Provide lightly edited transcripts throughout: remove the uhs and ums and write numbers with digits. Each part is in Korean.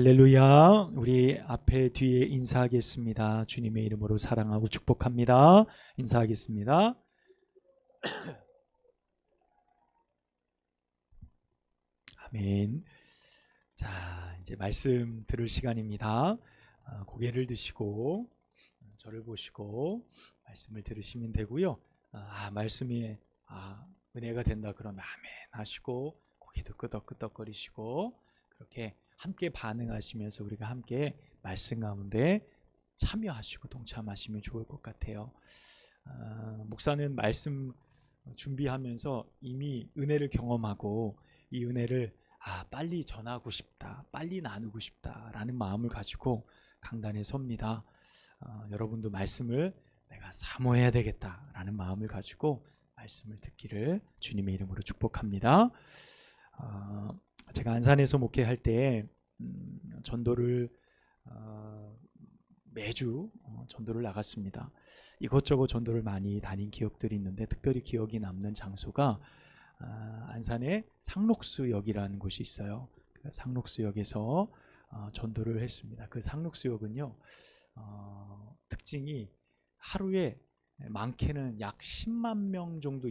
할렐루야. 우리 앞에 뒤에 인사하겠습니다. 주님의 이름으로 사랑하고 축복합니다. 인사하겠습니다. 아멘. 자, 이제 말씀 들을 시간입니다. 고개를 드시고 저를 보시고 말씀을 들으시면 되고요. 말씀이 은혜가 된다 그러면 아멘 하시고 고개도 끄덕끄덕거리시고 그렇게 함께 반응하시면서 우리가 함께 말씀 가운데 참여하시고 동참하시면 좋을 것 같아요. 목사는 말씀 준비하면서 이미 은혜를 경험하고 이 은혜를 빨리 전하고 싶다, 빨리 나누고 싶다라는 마음을 가지고 강단에 섭니다. 여러분도 말씀을 내가 사모해야 되겠다라는 마음을 가지고 말씀을 듣기를 주님의 이름으로 축복합니다. 제가 안산에서 목회할 때 전도를 매주 전도를 나갔습니다. 이것저것 전도를 많이 다닌 기억들이 있는데 특별히 기억이 남는 장소가 안산에 상록수역이라는 곳이 있어요. 상록수역에서 전도를 했습니다. 그 상록수역은요 특징이 하루에 많게는 약 10만 명 정도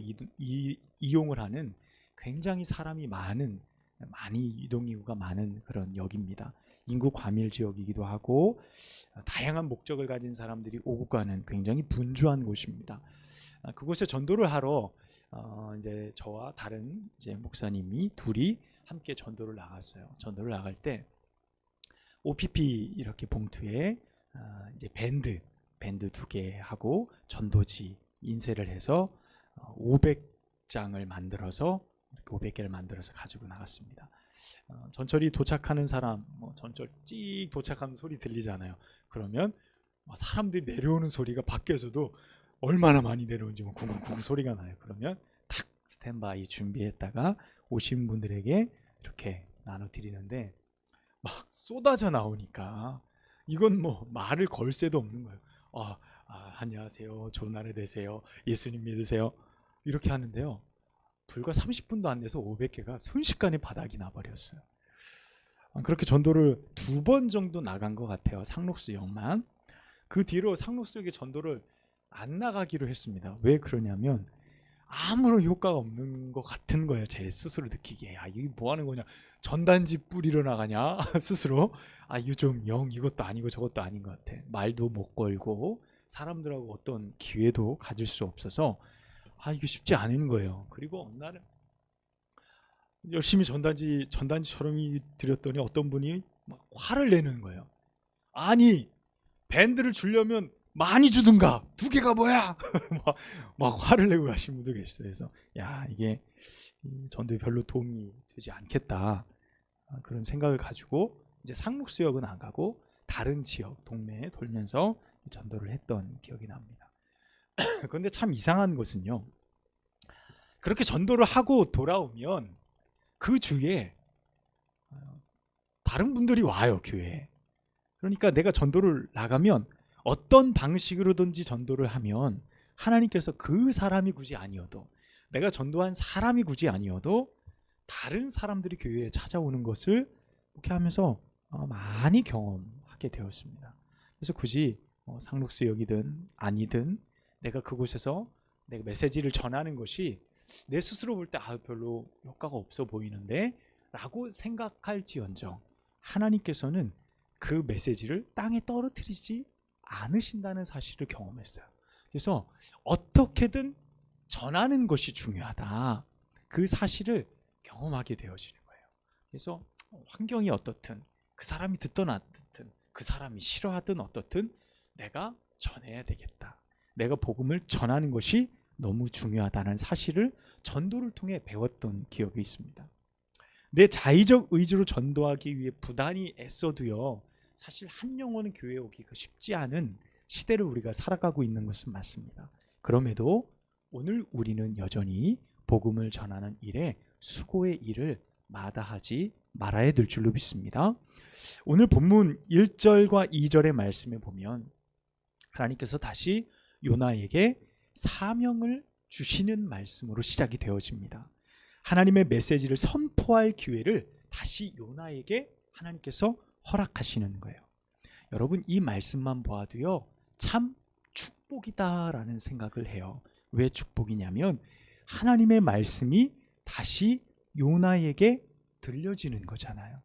이용을 하는 굉장히 사람이 많이 이동인구가 많은 그런 역입니다. 인구 과밀 지역이기도 하고 다양한 목적을 가진 사람들이 오고 가는 굉장히 분주한 곳입니다. 그곳에 전도를 하러 이제 저와 다른 이제 목사님이 둘이 함께 전도를 나갔어요. 전도를 나갈 때 OPP 이렇게 봉투에 이제 밴드 2개 하고 전도지 인쇄를 해서 500장을 만들어서 500개를 만들어서 가지고 나갔습니다. 전철이 도착하는 사람, 전철 찍 도착하는 소리 들리잖아요. 그러면 사람들이 내려오는 소리가 밖에서도 얼마나 많이 내려오는지 쿵쿵쿵 소리가 나요. 그러면 탁 스탠바이 준비했다가 오신 분들에게 이렇게 나눠드리는데 막 쏟아져 나오니까 이건 말을 걸 새도 없는 거예요. 안녕하세요. 좋은 하루 되세요. 예수님 믿으세요. 이렇게 하는데요. 불과 30분도 안 돼서 500개가 순식간에 바닥이 나버렸어요. 그렇게 전도를 2번 정도 나간 것 같아요. 상록수역만. 그 뒤로 상록수역에 전도를 안 나가기로 했습니다. 왜 그러냐면 아무런 효과가 없는 것 같은 거예요. 제 스스로 느끼기에. 이게 뭐 하는 거냐. 전단지 뿌리러 나가냐 스스로. 이거 좀 이것도 아니고 저것도 아닌 것 같아. 말도 못 걸고 사람들하고 어떤 기회도 가질 수 없어서 이게 쉽지 않은 거예요. 그리고 어느 날은 열심히 전단지처럼 드렸더니 어떤 분이 막 화를 내는 거예요. 아니 밴드를 주려면 많이 주든가 2개가 뭐야 막 화를 내고 가신 분도 계셨어요. 그래서 이게 전도에 별로 도움이 되지 않겠다 그런 생각을 가지고 이제 상록수역은 안 가고 다른 지역 동네에 돌면서 전도를 했던 기억이 납니다. 그런데 참 이상한 것은요, 그렇게 전도를 하고 돌아오면 그 주에 다른 분들이 와요, 교회에. 그러니까 내가 전도를 나가면 어떤 방식으로든지 전도를 하면 하나님께서 그 사람이 굳이 아니어도, 내가 전도한 사람이 굳이 아니어도 다른 사람들이 교회에 찾아오는 것을 이렇게 하면서 많이 경험하게 되었습니다. 그래서 굳이 상록수역이든 아니든 내가 그곳에서 내가 메시지를 전하는 것이 내 스스로 볼 때 별로 효과가 없어 보이는데 라고 생각할지언정 하나님께서는 그 메시지를 땅에 떨어뜨리지 않으신다는 사실을 경험했어요. 그래서 어떻게든 전하는 것이 중요하다, 그 사실을 경험하게 되어지는 거예요. 그래서 환경이 어떻든, 그 사람이 듣든 안 듣든, 그 사람이 싫어하든 어떻든 내가 전해야 되겠다, 내가 복음을 전하는 것이 너무 중요하다는 사실을 전도를 통해 배웠던 기억이 있습니다. 내 자의적 의지로 전도하기 위해 부단히 애써도요, 사실 한 영혼은 교회에 오기가 쉽지 않은 시대를 우리가 살아가고 있는 것은 맞습니다. 그럼에도 오늘 우리는 여전히 복음을 전하는 일에 수고의 일을 마다하지 말아야 될 줄로 믿습니다. 오늘 본문 1절과 2절의 말씀에 보면 하나님께서 다시 요나에게 사명을 주시는 말씀으로 시작이 되어집니다. 하나님의 메시지를 선포할 기회를 다시 요나에게 하나님께서 허락하시는 거예요. 여러분, 이 말씀만 보아도요, 참 축복이다라는 생각을 해요. 왜 축복이냐면 하나님의 말씀이 다시 요나에게 들려지는 거잖아요.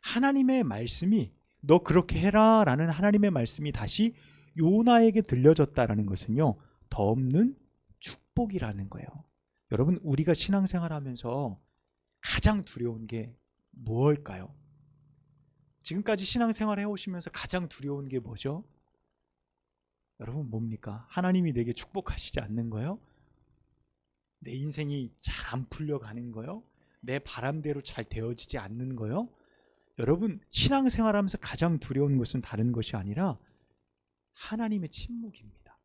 하나님의 말씀이 너 그렇게 해라 라는 하나님의 말씀이 다시 요나에게 들려졌다라는 것은요, 더 없는 축복이라는 거예요. 여러분, 우리가 신앙생활하면서 가장 두려운 게 뭘까요? 지금까지 신앙생활 해오시면서 가장 두려운 게 뭐죠? 여러분, 뭡니까? 하나님이 내게 축복하시지 않는 거요? 내 인생이 잘 안 풀려가는 거요? 내 바람대로 잘 되어지지 않는 거요? 여러분, 신앙생활하면서 가장 두려운 것은 다른 것이 아니라 하나님의 침묵입니다.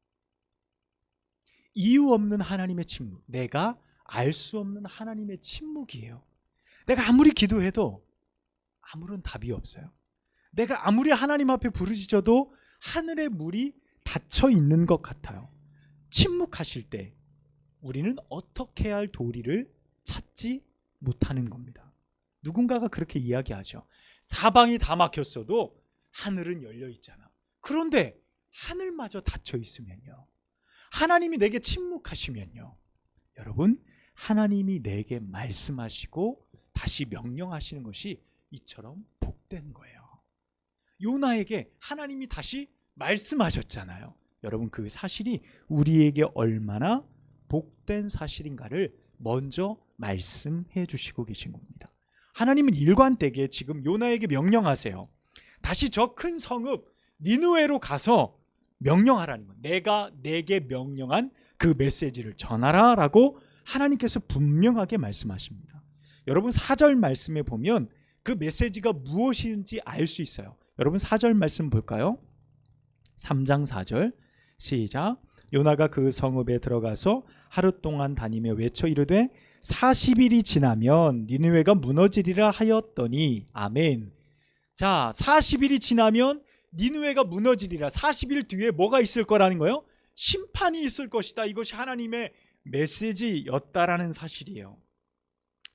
이유 없는 하나님의 침묵, 내가 알 수 없는 하나님의 침묵이에요. 내가 아무리 기도해도 아무런 답이 없어요. 내가 아무리 하나님 앞에 부르짖어도 하늘의 문이 닫혀 있는 것 같아요. 침묵하실 때 우리는 어떻게 해야 할 도리를 찾지 못하는 겁니다. 누군가가 그렇게 이야기하죠. 사방이 다 막혔어도 하늘은 열려 있잖아. 그런데 하늘마저 닫혀 있으면요, 하나님이 내게 침묵하시면요, 여러분, 하나님이 내게 말씀하시고 다시 명령하시는 것이 이처럼 복된 거예요. 요나에게 하나님이 다시 말씀하셨잖아요. 여러분, 그 사실이 우리에게 얼마나 복된 사실인가를 먼저 말씀해 주시고 계신 겁니다. 하나님은 일관되게 지금 요나에게 명령하세요. 다시 저 큰 성읍 니느웨로 가서 명령하라는 거예요. 내가 내게 명령한 그 메시지를 전하라 라고 하나님께서 분명하게 말씀하십니다. 여러분, 4절 말씀에 보면 그 메시지가 무엇인지 알 수 있어요. 여러분, 4절 말씀 볼까요? 3장 4절 시작. 요나가 그 성읍에 들어가서 하루 동안 다니며 외쳐 이르되 40일이 지나면 니느웨가 무너지리라 하였더니 아멘. 자, 40일이 지나면 니느웨가 무너지리라. 40일 뒤에 뭐가 있을 거라는 거예요? 심판이 있을 것이다. 이것이 하나님의 메시지였다라는 사실이에요.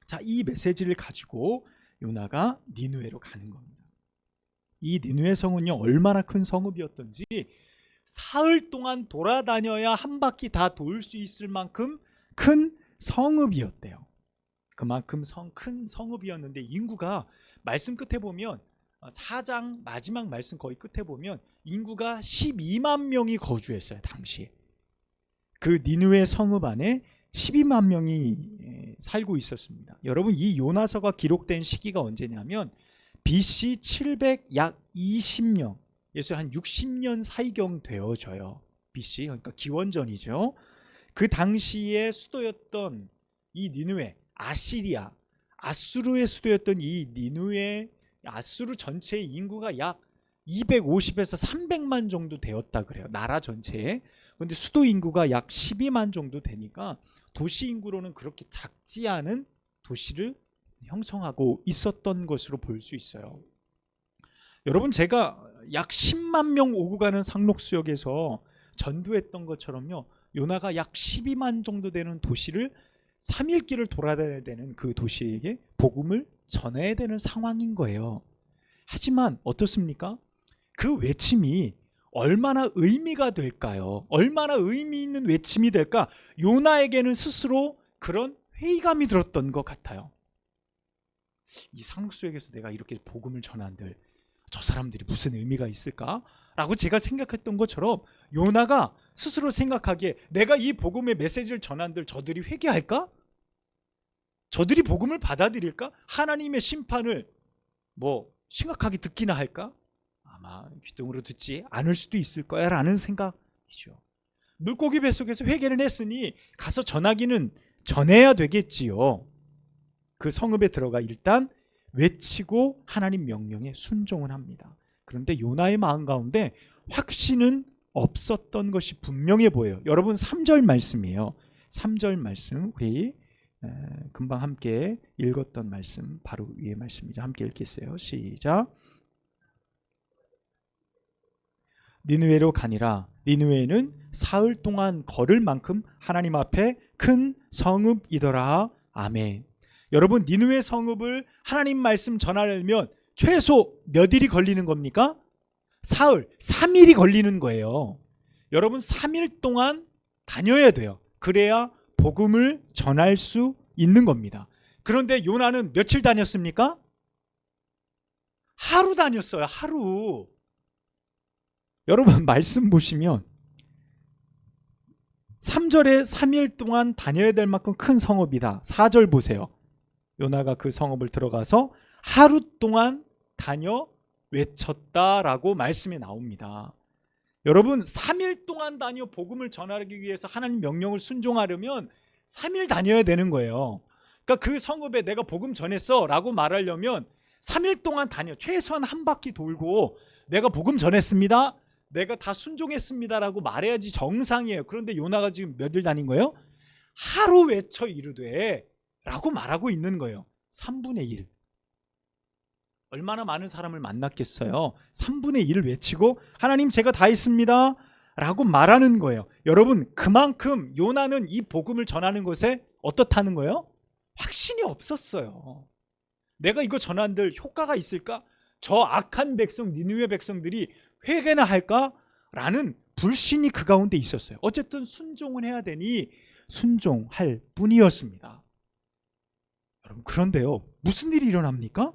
자, 이 메시지를 가지고 요나가 니느웨로 가는 겁니다. 이 니느웨 성은요, 얼마나 큰 성읍이었던지 사흘 동안 돌아다녀야 한 바퀴 다 돌 수 있을 만큼 큰 성읍이었대요. 그만큼 큰 성읍이었는데 인구가, 말씀 끝에 보면 4장 마지막 말씀 거의 끝에 보면 인구가 12만 명이 거주했어요. 당시에 그 니느웨 성읍 안에 12만 명이 살고 있었습니다. 여러분, 이 요나서가 기록된 시기가 언제냐면 BC 700 약 20년, 예수 한 60년 사이경 되어져요. BC, 그러니까 기원전이죠. 그 당시의 수도였던 이 니느웨, 아시리아, 아수르의 수도였던 이 니느웨, 아수르 전체의 인구가 약 250에서 300만 정도 되었다 그래요. 나라 전체에. 그런데 수도 인구가 약 12만 정도 되니까 도시 인구로는 그렇게 작지 않은 도시를 형성하고 있었던 것으로 볼 수 있어요. 여러분, 제가 약 10만 명 오고 가는 상록수역에서 전도했던 것처럼요, 요나가 약 12만 정도 되는 도시를 3일길을 돌아다녀야 되는 그 도시에게 복음을 전해야 되는 상황인 거예요. 하지만 어떻습니까? 그 외침이 얼마나 의미가 될까요? 얼마나 의미 있는 외침이 될까? 요나에게는 스스로 그런 회의감이 들었던 것 같아요. 이 상록수역에서 내가 이렇게 복음을 전한들 저 사람들이 무슨 의미가 있을까? 라고 제가 생각했던 것처럼 요나가 스스로 생각하기에 내가 이 복음의 메시지를 전한들 저들이 회개할까? 저들이 복음을 받아들일까? 하나님의 심판을 심각하게 듣기나 할까? 아마 귀등으로 듣지 않을 수도 있을 거야 라는 생각이죠. 물고기 뱃속에서 회개를 했으니 가서 전하기는 전해야 되겠지요. 그 성읍에 들어가 일단 외치고 하나님 명령에 순종을 합니다. 그런데 요나의 마음 가운데 확신은 없었던 것이 분명해 보여요. 여러분, 3절 말씀이에요. 3절 말씀, 우리 금방 함께 읽었던 말씀, 바로 위의 말씀이죠. 함께 읽겠어요. 시작. 니느웨로 가니라. 니느웨는 사흘 동안 걸을 만큼 하나님 앞에 큰 성읍이더라. 아멘. 여러분, 니느웨 성읍을 하나님 말씀 전하려면 최소 몇 일이 걸리는 겁니까? 사흘, 3일이 걸리는 거예요. 여러분 3일 동안 다녀야 돼요. 그래야 복음을 전할 수 있는 겁니다. 그런데 요나는 며칠 다녔습니까? 하루 다녔어요. 하루. 여러분 말씀 보시면 3절에 3일 동안 다녀야 될 만큼 큰 성읍이다. 4절 보세요. 요나가 그 성읍을 들어가서 하루 동안 다녀 외쳤다라고 말씀이 나옵니다. 여러분 3일 동안 다녀 복음을 전하기 위해서 하나님 명령을 순종하려면 3일 다녀야 되는 거예요. 그러니까 그 성읍에 내가 복음 전했어 라고 말하려면 3일 동안 다녀, 최소한 한 바퀴 돌고 내가 복음 전했습니다, 내가 다 순종했습니다라고 말해야지 정상이에요. 그런데 요나가 지금 몇 일 다닌 거예요? 하루 외쳐 이르되 라고 말하고 있는 거예요. 3분의 1. 얼마나 많은 사람을 만났겠어요. 3분의 1을 외치고 하나님 제가 다 했습니다 라고 말하는 거예요. 여러분 그만큼 요나는 이 복음을 전하는 것에 어떻다는 거예요? 확신이 없었어요. 내가 이거 전한들 효과가 있을까? 저 악한 백성 니느웨 백성들이 회개나 할까? 라는 불신이 그 가운데 있었어요. 어쨌든 순종은 해야 되니 순종할 뿐이었습니다. 여러분 그런데요 무슨 일이 일어납니까?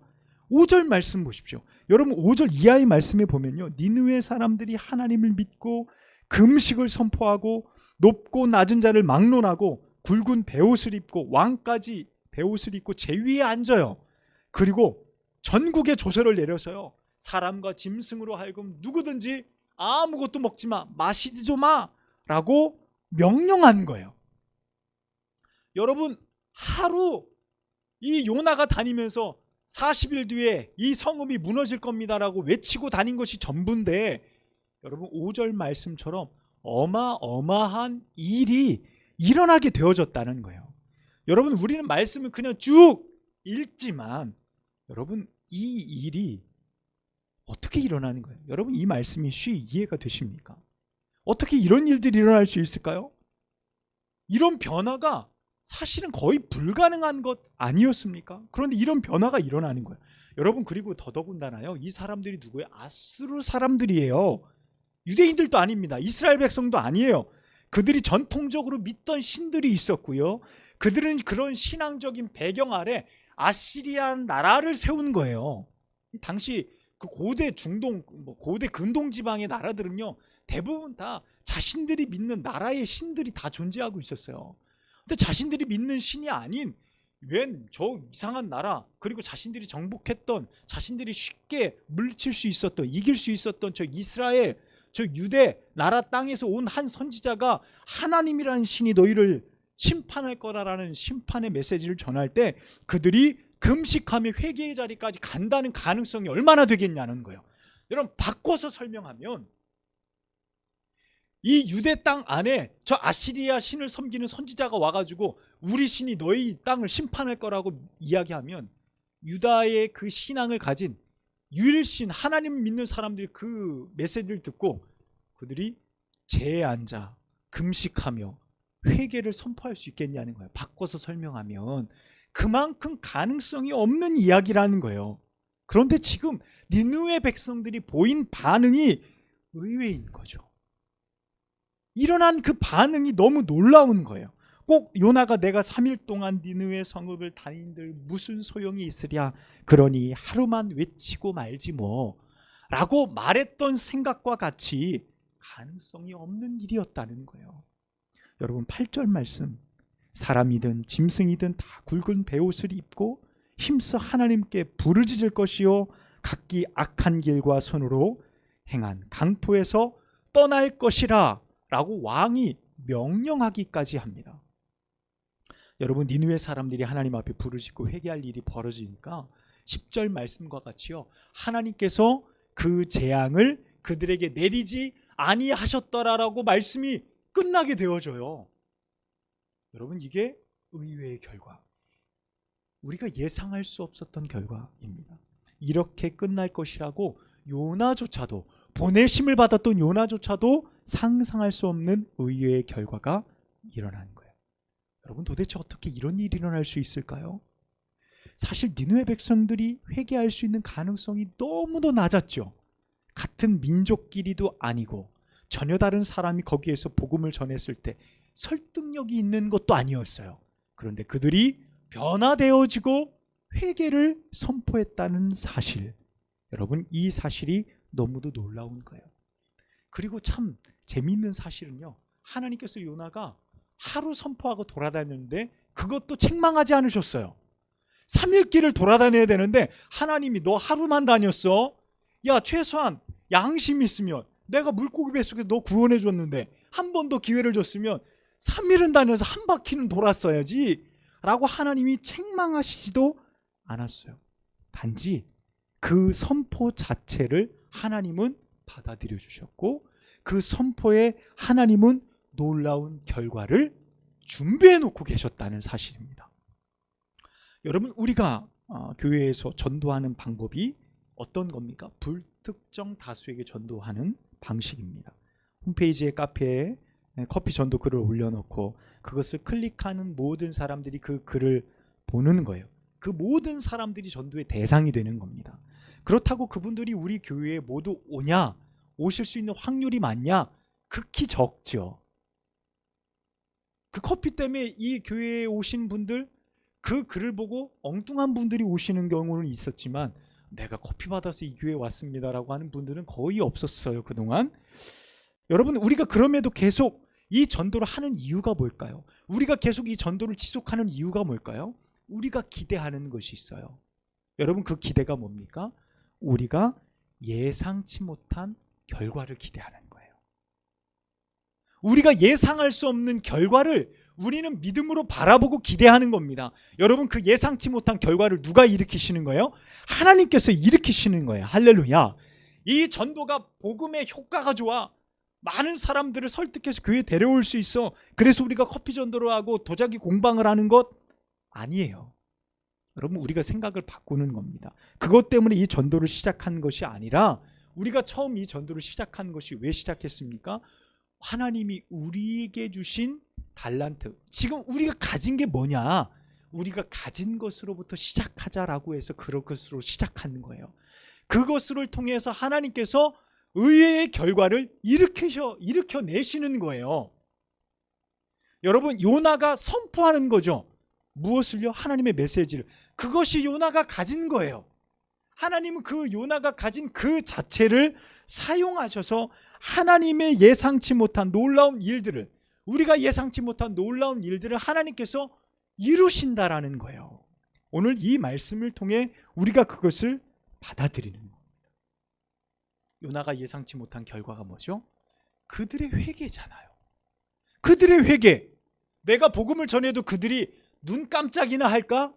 5절 말씀 보십시오. 여러분 5절 이하의 말씀에 보면요, 니느웨 사람들이 하나님을 믿고 금식을 선포하고 높고 낮은 자를 막론하고 굵은 베옷을 입고 왕까지 베옷을 입고 제위에 앉아요. 그리고 전국에 조서를 내려서요, 사람과 짐승으로 하여금 누구든지 아무것도 먹지 마, 마시지 마 라고 명령한 거예요. 여러분 하루 이 요나가 다니면서 40일 뒤에 이 성읍이 무너질 겁니다라고 외치고 다닌 것이 전부인데, 여러분 5절 말씀처럼 어마어마한 일이 일어나게 되어졌다는 거예요. 여러분 우리는 말씀을 그냥 쭉 읽지만 여러분 이 일이 어떻게 일어나는 거예요? 여러분 이 말씀이 쉬이 이해가 되십니까? 어떻게 이런 일들이 일어날 수 있을까요? 이런 변화가 사실은 거의 불가능한 것 아니었습니까? 그런데 이런 변화가 일어나는 거예요. 여러분 그리고 더더군다나요, 이 사람들이 누구예요? 아수르 사람들이에요. 유대인들도 아닙니다. 이스라엘 백성도 아니에요. 그들이 전통적으로 믿던 신들이 있었고요, 그들은 그런 신앙적인 배경 아래 아시리아 나라를 세운 거예요. 당시 그 고대 중동, 고대 근동 지방의 나라들은요 대부분 다 자신들이 믿는 나라의 신들이 다 존재하고 있었어요. 근데 자신들이 믿는 신이 아닌 웬 저 이상한 나라, 그리고 자신들이 정복했던, 자신들이 쉽게 물리칠 수 있었던, 이길 수 있었던 저 이스라엘, 저 유대 나라 땅에서 온 한 선지자가 하나님이라는 신이 너희를 심판할 거라라는 심판의 메시지를 전할 때 그들이 금식하며 회개의 자리까지 간다는 가능성이 얼마나 되겠냐는 거예요. 여러분 바꿔서 설명하면 이 유대 땅 안에 저 아시리아 신을 섬기는 선지자가 와가지고 우리 신이 너희 땅을 심판할 거라고 이야기하면, 유다의 그 신앙을 가진 유일신 하나님 믿는 사람들이 그 메시지를 듣고 그들이 제에 앉아 금식하며 회개를 선포할 수 있겠냐는 거예요. 바꿔서 설명하면 그만큼 가능성이 없는 이야기라는 거예요. 그런데 지금 니느웨 백성들이 보인 반응이 의외인 거죠. 일어난 그 반응이 너무 놀라운 거예요. 꼭 요나가 내가 3일 동안 니느웨 성읍을 다닌들 무슨 소용이 있으랴, 그러니 하루만 외치고 말지 뭐 라고 말했던 생각과 같이 가능성이 없는 일이었다는 거예요. 여러분 8절 말씀, 사람이든 짐승이든 다 굵은 베옷을 입고 힘써 하나님께 부르짖을 것이요 각기 악한 길과 손으로 행한 강포에서 떠날 것이라 라고 왕이 명령하기까지 합니다. 여러분 니느웨 사람들이 하나님 앞에 부르짖고 회개할 일이 벌어지니까 10절 말씀과 같이요, 하나님께서 그 재앙을 그들에게 내리지 아니하셨더라라고 말씀이 끝나게 되어져요. 여러분 이게 의외의 결과, 우리가 예상할 수 없었던 결과입니다. 이렇게 끝날 것이라고 요나조차도, 보내심을 받았던 요나조차도 상상할 수 없는 의외의 결과가 일어나는 거예요. 여러분 도대체 어떻게 이런 일이 일어날 수 있을까요? 사실 니느웨 백성들이 회개할 수 있는 가능성이 너무도 낮았죠. 같은 민족끼리도 아니고 전혀 다른 사람이 거기에서 복음을 전했을 때 설득력이 있는 것도 아니었어요. 그런데 그들이 변화되어지고 회개를 선포했다는 사실, 여러분 이 사실이 너무도 놀라운 거예요. 그리고 참 재미있는 사실은요, 하나님께서 요나가 하루 선포하고 돌아다녔는데 그것도 책망하지 않으셨어요. 3일 길을 돌아다녀야 되는데 하나님이 너 하루만 다녔어? 야, 최소한 양심 있으면 내가 물고기 뱃속에서 너 구원해 줬는데 한 번 더 기회를 줬으면 3일은 다녀서 한 바퀴는 돌았어야지 라고 하나님이 책망하시지도 않았어요. 단지 그 선포 자체를 하나님은 받아들여 주셨고 그 선포에 하나님은 놀라운 결과를 준비해 놓고 계셨다는 사실입니다. 여러분, 우리가 교회에서 전도하는 방법이 어떤 겁니까? 불특정 다수에게 전도하는 방식입니다. 홈페이지에 카페에 커피 전도 글을 올려놓고 그것을 클릭하는 모든 사람들이 그 글을 보는 거예요. 그 모든 사람들이 전도의 대상이 되는 겁니다. 그렇다고 그분들이 우리 교회에 모두 오냐, 오실 수 있는 확률이 많냐? 극히 적죠. 그 커피 때문에 이 교회에 오신 분들, 그 글을 보고 엉뚱한 분들이 오시는 경우는 있었지만 내가 커피 받아서 이 교회에 왔습니다라고 하는 분들은 거의 없었어요, 그동안. 여러분, 우리가 그럼에도 계속 이 전도를 하는 이유가 뭘까요? 우리가 계속 이 전도를 지속하는 이유가 뭘까요? 우리가 기대하는 것이 있어요. 여러분, 그 기대가 뭡니까? 우리가 예상치 못한 결과를 기대하는 거예요. 우리가 예상할 수 없는 결과를 우리는 믿음으로 바라보고 기대하는 겁니다. 여러분, 그 예상치 못한 결과를 누가 일으키시는 거예요? 하나님께서 일으키시는 거예요. 할렐루야. 이 전도가 복음의 효과가 좋아. 많은 사람들을 설득해서 교회에 데려올 수 있어. 그래서 우리가 커피 전도를 하고 도자기 공방을 하는 것 아니에요. 여러분, 우리가 생각을 바꾸는 겁니다. 그것 때문에 이 전도를 시작한 것이 아니라, 우리가 처음 이 전도를 시작한 것이 왜 시작했습니까? 하나님이 우리에게 주신 달란트, 지금 우리가 가진 게 뭐냐, 우리가 가진 것으로부터 시작하자라고 해서 그런 것으로 시작하는 거예요. 그것을 통해서 하나님께서 의외의 결과를 일으켜내시는 거예요. 여러분, 요나가 선포하는 거죠. 무엇을요? 하나님의 메시지를. 그것이 요나가 가진 거예요. 하나님은 그 요나가 가진 그 자체를 사용하셔서 하나님의 예상치 못한 놀라운 일들을, 우리가 예상치 못한 놀라운 일들을 하나님께서 이루신다라는 거예요. 오늘 이 말씀을 통해 우리가 그것을 받아들이는 겁니다. 요나가 예상치 못한 결과가 뭐죠? 그들의 회개잖아요. 그들의 회개. 내가 복음을 전해도 그들이 눈 깜짝이나 할까?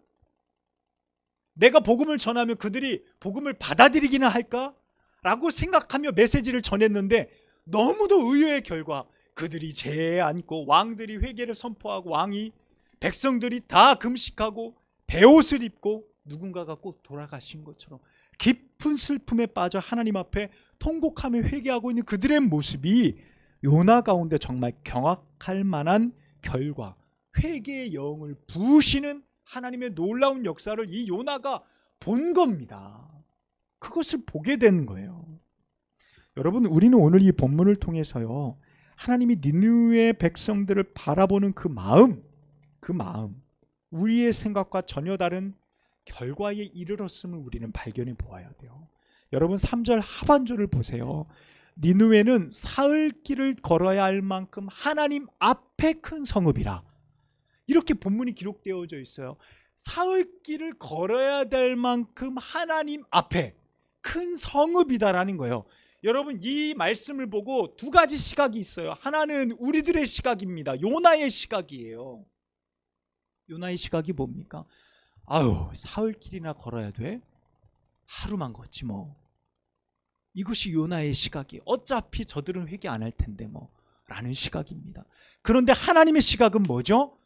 내가 복음을 전하면 그들이 복음을 받아들이기나 할까? 라고 생각하며 메시지를 전했는데 너무도 의외의 결과, 그들이 제에 앉고 왕들이 회개를 선포하고 왕이, 백성들이 다 금식하고 베옷을 입고 누군가가 꼭 돌아가신 것처럼 깊은 슬픔에 빠져 하나님 앞에 통곡하며 회개하고 있는 그들의 모습이 요나 가운데 정말 경악할 만한 결과, 회개의 영을 부으시는 하나님의 놀라운 역사를 이 요나가 본 겁니다. 그것을 보게 된 거예요. 여러분, 우리는 오늘 이 본문을 통해서요, 하나님이 니느웨 백성들을 바라보는 그 마음, 우리의 생각과 전혀 다른 결과에 이르렀음을 우리는 발견해 보아야 돼요. 여러분, 3절 하반절을 보세요. 니느웨는 사흘 길을 걸어야 할 만큼 하나님 앞에 큰 성읍이라. 이렇게 본문이 기록되어져 있어요. 사흘 길을 걸어야 될 만큼 하나님 앞에 큰 성읍이다라는 거예요. 여러분, 이 말씀을 보고 두 가지 시각이 있어요. 하나는 우리들의 시각입니다. 요나의 시각이에요. 요나의 시각이 뭡니까? 아유, 사흘 길이나 걸어야 돼? 하루만 걷지 뭐. 이것이 요나의 시각이에요. 어차피 저들은 회개 안 할 텐데 뭐 라는 시각입니다. 그런데 하나님의 시각은 뭐죠?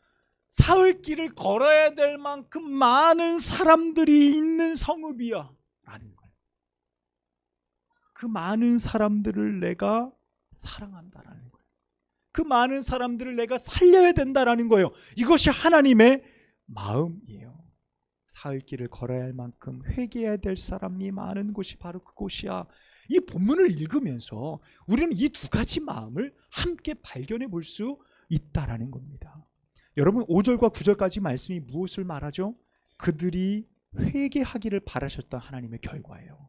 사흘 길을 걸어야 될 만큼 많은 사람들이 있는 성읍이야 라는 거예요. 그 많은 사람들을 내가 사랑한다라는 거예요. 그 많은 사람들을 내가 살려야 된다라는 거예요. 이것이 하나님의 마음이에요. 사흘 길을 걸어야 할 만큼 회개해야 될 사람이 많은 곳이 바로 그곳이야. 이 본문을 읽으면서 우리는 이 두 가지 마음을 함께 발견해 볼 수 있다라는 겁니다. 여러분 5절과 9절까지 말씀이 무엇을 말하죠? 그들이 회개하기를 바라셨던 하나님의 결과예요.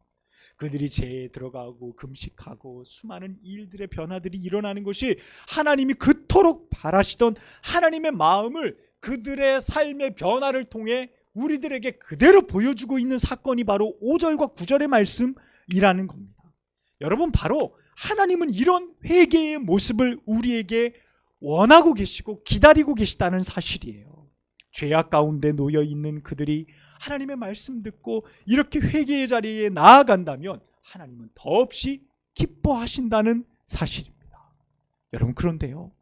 그들이 죄에 들어가고 금식하고 수많은 일들의 변화들이 일어나는 것이 하나님이 그토록 바라시던 하나님의 마음을 그들의 삶의 변화를 통해 우리들에게 그대로 보여주고 있는 사건이 바로 5절과 9절의 말씀이라는 겁니다. 여러분 바로 하나님은 이런 회개의 모습을 우리에게 원하고 계시고 기다리고 계시다는 사실이에요. 죄악 가운데 놓여 있는 그들이 하나님의 말씀 듣고 이렇게 회개의 자리에 나아간다면 하나님은 더없이 기뻐하신다는 사실입니다. 여러분 그런데요,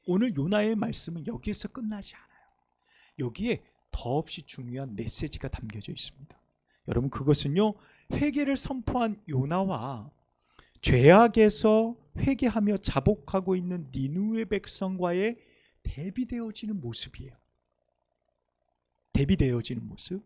오늘 요나의 말씀은 여기에서 끝나지 않아요. 여기에 더없이 중요한 메시지가 담겨져 있습니다. 여러분 그것은요, 회개를 선포한 요나와 죄악에서 회개하며 자복하고 있는 니느웨 백성과의 대비되어지는 모습이에요. 대비되어지는 모습.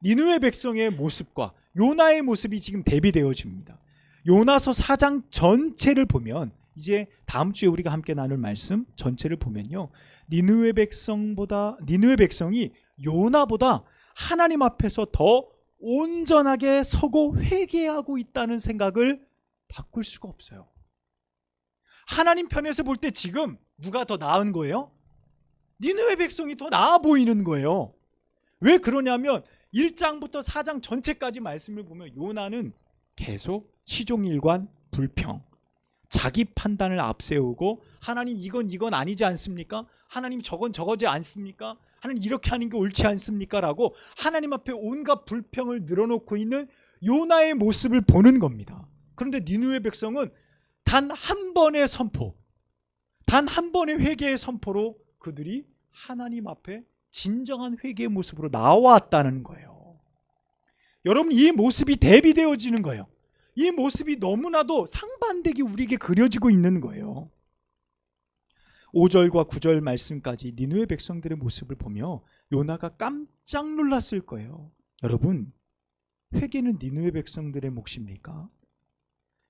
니느웨 백성의 모습과 요나의 모습이 지금 대비되어집니다. 요나서 4장 전체를 보면, 이제 다음 주에 우리가 함께 나눌 말씀 전체를 보면요, 니느웨 백성이 요나보다 하나님 앞에서 더 온전하게 서고 회개하고 있다는 생각을 바꿀 수가 없어요. 하나님 편에서 볼 때 지금 누가 더 나은 거예요? 니느웨 백성이 더 나아 보이는 거예요. 왜 그러냐면 1장부터 4장 전체까지 말씀을 보면 요나는 계속 시종일관 불평, 자기 판단을 앞세우고 하나님 이건 아니지 않습니까? 하나님 저거지 않습니까? 하나님 이렇게 하는 게 옳지 않습니까? 라고 하나님 앞에 온갖 불평을 늘어놓고 있는 요나의 모습을 보는 겁니다. 그런데 니느웨 백성은 단 한 번의 선포, 단 한 번의 회개의 선포로 그들이 하나님 앞에 진정한 회개의 모습으로 나왔다는 거예요. 여러분 이 모습이 대비되어지는 거예요. 이 모습이 너무나도 상반되게 우리에게 그려지고 있는 거예요. 5절과 9절 말씀까지 니느웨 백성들의 모습을 보며 요나가 깜짝 놀랐을 거예요. 여러분 회개는 니느웨 백성들의 몫입니까?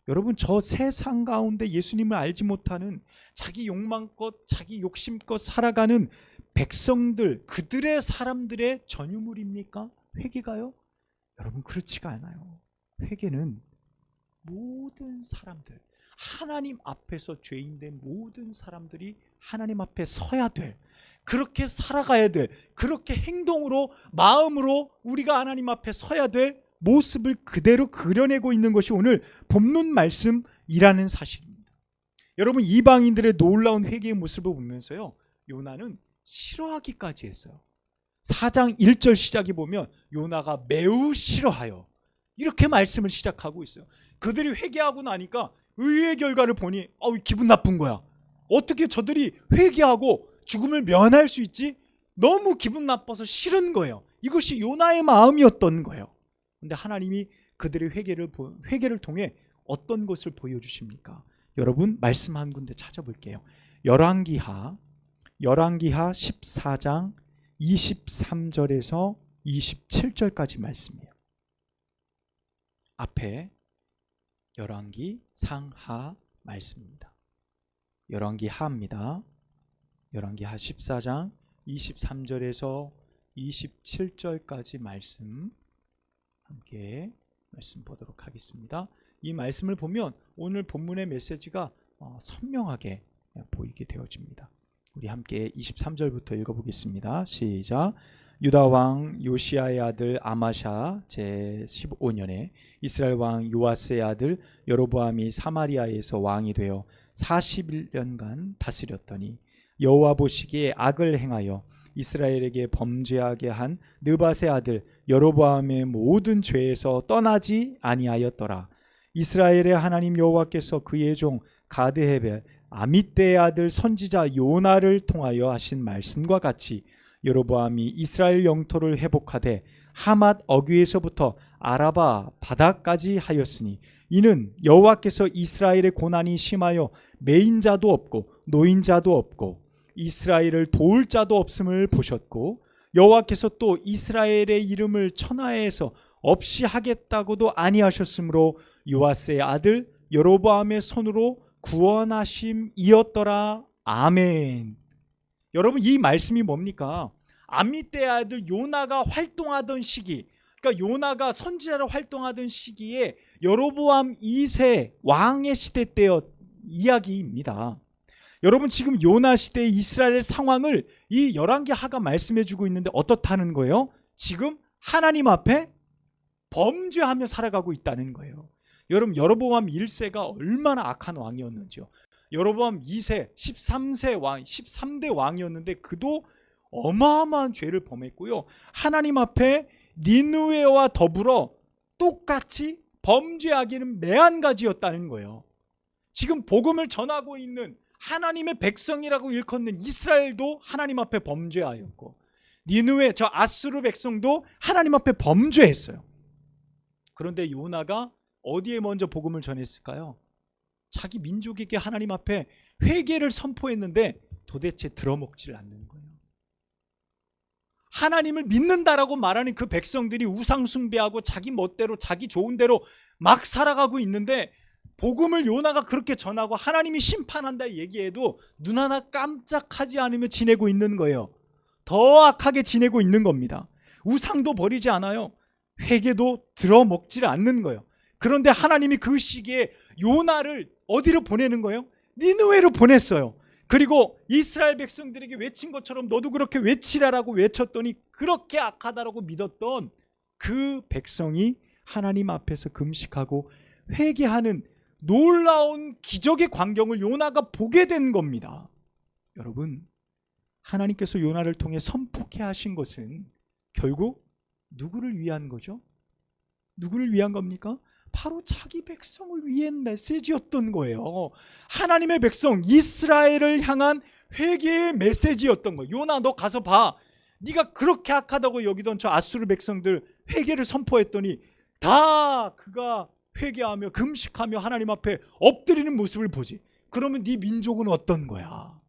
여러분 저 세상 가운데 예수님을 알지 못하는 자기 욕망껏 자기 욕심껏 살아가는 백성들, 그들의 사람들의 전유물입니까? 회개가요? 여러분 그렇지가 않아요. 회개는 모든 사람들, 하나님 앞에서 죄인된 모든 사람들이 하나님 앞에 서야 될, 그렇게 살아가야 될, 그렇게 행동으로 마음으로 우리가 하나님 앞에 서야 될 모습을 그대로 그려내고 있는 것이 오늘 본문 말씀이라는 사실입니다. 여러분 이방인들의 놀라운 회개의 모습을 보면서요, 요나는 싫어하기까지 했어요. 4장 1절 시작에 보면 요나가 매우 싫어하여 이렇게 말씀을 시작하고 있어요. 그들이 회개하고 나니까 의의 결과를 보니 기분 나쁜 거야. 어떻게 저들이 회개하고 죽음을 면할 수 있지? 너무 기분 나빠서 싫은 거예요. 이것이 요나의 마음이었던 거예요. 근데 하나님이 그들의 회개를 통해 어떤 것을 보여주십니까? 여러분 말씀 한 군데 찾아볼게요. 열왕기하 14장 23절에서 27절까지 말씀이에요. 앞에 열왕기 상하 말씀입니다. 열왕기 하입니다. 열왕기 하 14장 23절에서 27절까지 말씀 함께 말씀 보도록 하겠습니다. 이 말씀을 보면 오늘 본문의 메시지가 선명하게 보이게 되어집니다. 우리 함께 23절부터 읽어보겠습니다. 시작. 유다 왕 요시야의 아들 아마샤 제15년에 이스라엘 왕 요아스의 아들 여로보암이 사마리아에서 왕이 되어 41년간 다스렸더니 여호와 보시기에 악을 행하여 이스라엘에게 범죄하게 한 느밧의 아들 여로보암의 모든 죄에서 떠나지 아니하였더라. 이스라엘의 하나님 여호와께서 그의 종 가드헤벨 아미떼의 아들 선지자 요나를 통하여 하신 말씀과 같이 여로보암이 이스라엘 영토를 회복하되 하맛 어귀에서부터 아라바 바다까지 하였으니 이는 여호와께서 이스라엘의 고난이 심하여 매인자도 없고 노인자도 없고 이스라엘을 도울 자도 없음을 보셨고 여호와께서 또 이스라엘의 이름을 천하에서 없이 하겠다고도 아니하셨으므로 요아스의 아들 여로보암의 손으로 구원하심이었더라. 아멘. 여러분, 이 말씀이 뭡니까? 암미떼의 아들 요나가 활동하던 시기, 그러니까 요나가 선지자로 활동하던 시기에 여로보암 2세 왕의 시대 때의 이야기입니다. 여러분, 지금 요나 시대의 이스라엘 상황을 이 열왕기하가 말씀해 주고 있는데 어떻다는 거예요? 지금 하나님 앞에 범죄하며 살아가고 있다는 거예요. 여러분, 여로보암 1세가 얼마나 악한 왕이었는지요. 여로보암 2세 13세 왕 13대 왕이었는데 그도 어마어마한 죄를 범했고요. 하나님 앞에 니느웨와 더불어 똑같이 범죄하기는 매한가지였다는 거예요. 지금 복음을 전하고 있는 하나님의 백성이라고 일컫는 이스라엘도 하나님 앞에 범죄하였고, 니느웨 저 아수르 백성도 하나님 앞에 범죄했어요. 그런데 요나가 어디에 먼저 복음을 전했을까요? 자기 민족에게 하나님 앞에 회개를 선포했는데 도대체 들어먹지를 않는 거예요. 하나님을 믿는다라고 말하는 그 백성들이 우상 숭배하고 자기 멋대로 자기 좋은 대로 막 살아가고 있는데, 복음을 요나가 그렇게 전하고 하나님이 심판한다 얘기해도 눈 하나 깜짝하지 않으며 지내고 있는 거예요. 더 악하게 지내고 있는 겁니다. 우상도 버리지 않아요. 회개도 들어먹지를 않는 거예요. 그런데 하나님이 그 시기에 요나를 어디로 보내는 거예요? 니느웨로 보냈어요. 그리고 이스라엘 백성들에게 외친 것처럼 너도 그렇게 외치라라고 외쳤더니 그렇게 악하다라고 믿었던 그 백성이 하나님 앞에서 금식하고 회개하는 놀라운 기적의 광경을 요나가 보게 된 겁니다. 여러분, 하나님께서 요나를 통해 선포케 하신 것은 결국 누구를 위한 거죠? 누구를 위한 겁니까? 바로 자기 백성을 위한 메시지였던 거예요. 하나님의 백성 이스라엘을 향한 회개의 메시지였던 거예요. 요나, 너 가서 봐. 네가 그렇게 악하다고 여기던 저 아수르 백성들 회개를 선포했더니 다 그가 회개하며 금식하며 하나님 앞에 엎드리는 모습을 보지. 그러면 네 민족은 어떤 거야?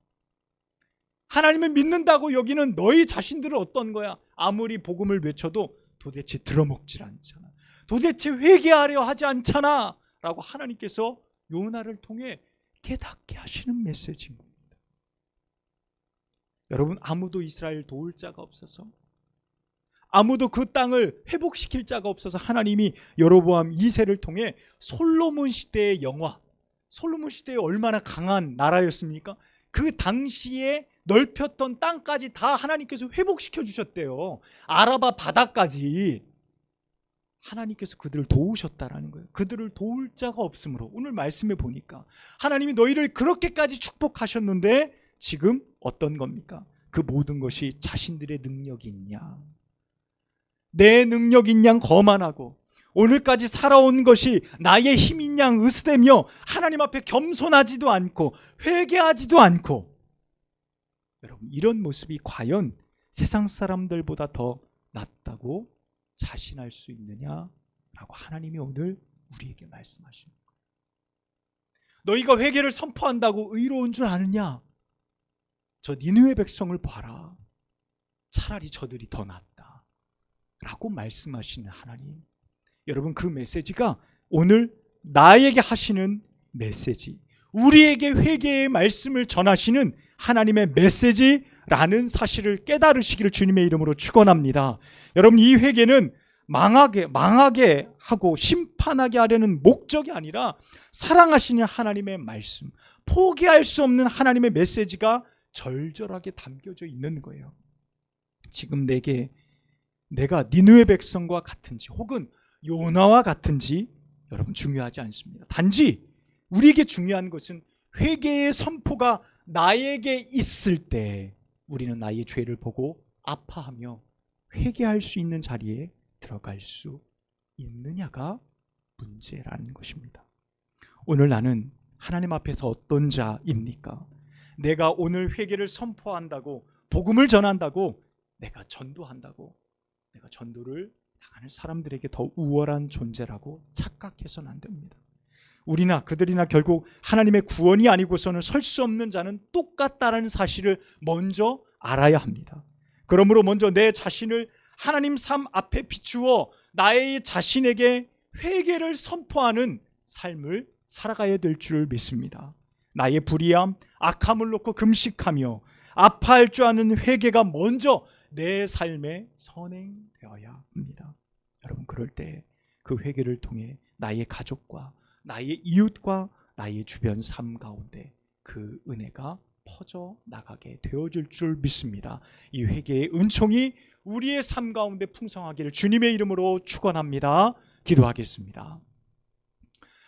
하나님을 믿는다고 여기는 너희 자신들은 어떤 거야? 아무리 복음을 외쳐도 도대체 들어먹질 않잖아. 도대체 회개하려 하지 않잖아 라고 하나님께서 요나를 통해 깨닫게 하시는 메시지인 겁니다. 여러분, 아무도 이스라엘 도울 자가 없어서, 아무도 그 땅을 회복시킬 자가 없어서 하나님이 여로보암 2세를 통해 솔로몬 시대의 영화, 솔로몬 시대에 얼마나 강한 나라였습니까? 그 당시에 넓혔던 땅까지 다 하나님께서 회복시켜 주셨대요. 아라바 바다까지 하나님께서 그들을 도우셨다라는 거예요. 그들을 도울 자가 없으므로 오늘 말씀에 보니까 하나님이 너희를 그렇게까지 축복하셨는데 지금 어떤 겁니까? 그 모든 것이 자신들의 능력인 양, 내 능력인 양 거만하고 오늘까지 살아온 것이 나의 힘인 양 으스대며 하나님 앞에 겸손하지도 않고 회개하지도 않고, 여러분, 이런 모습이 과연 세상 사람들보다 더 낫다고 자신할 수 있느냐라고 하나님이 오늘 우리에게 말씀하시는 거예요. 너희가 회개를 선포한다고 의로운 줄 아느냐? 저 니느웨 백성을 봐라. 차라리 저들이 더 낫다 라고 말씀하시는 하나님. 여러분, 그 메시지가 오늘 나에게 하시는 메시지, 우리에게 회개의 말씀을 전하시는 하나님의 메시지라는 사실을 깨달으시기를 주님의 이름으로 축원합니다. 여러분, 이 회개는 망하게 하고 심판하게 하려는 목적이 아니라 사랑하시는 하나님의 말씀, 포기할 수 없는 하나님의 메시지가 절절하게 담겨져 있는 거예요. 지금 내가 니느웨 백성과 같은지 혹은 요나와 같은지 여러분 중요하지 않습니다. 단지 우리에게 중요한 것은 회개의 선포가 나에게 있을 때 우리는 나의 죄를 보고 아파하며 회개할 수 있는 자리에 들어갈 수 있느냐가 문제라는 것입니다. 오늘 나는 하나님 앞에서 어떤 자입니까? 내가 오늘 회개를 선포한다고, 복음을 전한다고, 내가 전도한다고, 내가 전도를 당하는 사람들에게 더 우월한 존재라고 착각해서는 안 됩니다. 우리나 그들이나 결국 하나님의 구원이 아니고서는 설 수 없는 자는 똑같다라는 사실을 먼저 알아야 합니다. 그러므로 먼저 내 자신을 하나님 삶 앞에 비추어 나의 자신에게 회개를 선포하는 삶을 살아가야 될 줄 믿습니다. 나의 불의함, 악함을 놓고 금식하며 아파할 줄 아는 회개가 먼저 내 삶에 선행되어야 합니다. 여러분, 그럴 때 그 회개를 통해 나의 가족과 나의 이웃과 나의 주변 삶 가운데 그 은혜가 퍼져 나가게 되어질 줄 믿습니다. 이 회개의 은총이 우리의 삶 가운데 풍성하기를 주님의 이름으로 축원합니다. 기도하겠습니다.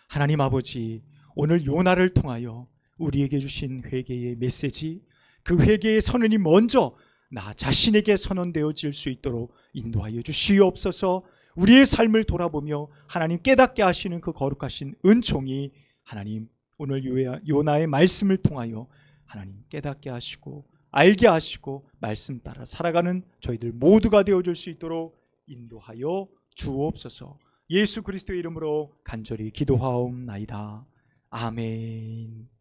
하나님 아버지, 오늘 요나를 통하여 우리에게 주신 회개의 메시지, 그 회개의 선언이 먼저 나 자신에게 선언되어질 수 있도록 인도하여 주시옵소서. 우리의 삶을 돌아보며 하나님 깨닫게 하시는 그 거룩하신 은총이 하나님 오늘 요나의 말씀을 통하여 하나님 깨닫게 하시고 알게 하시고 말씀 따라 살아가는 저희들 모두가 되어줄 수 있도록 인도하여 주옵소서. 예수 그리스도의 이름으로 간절히 기도하옵나이다. 아멘.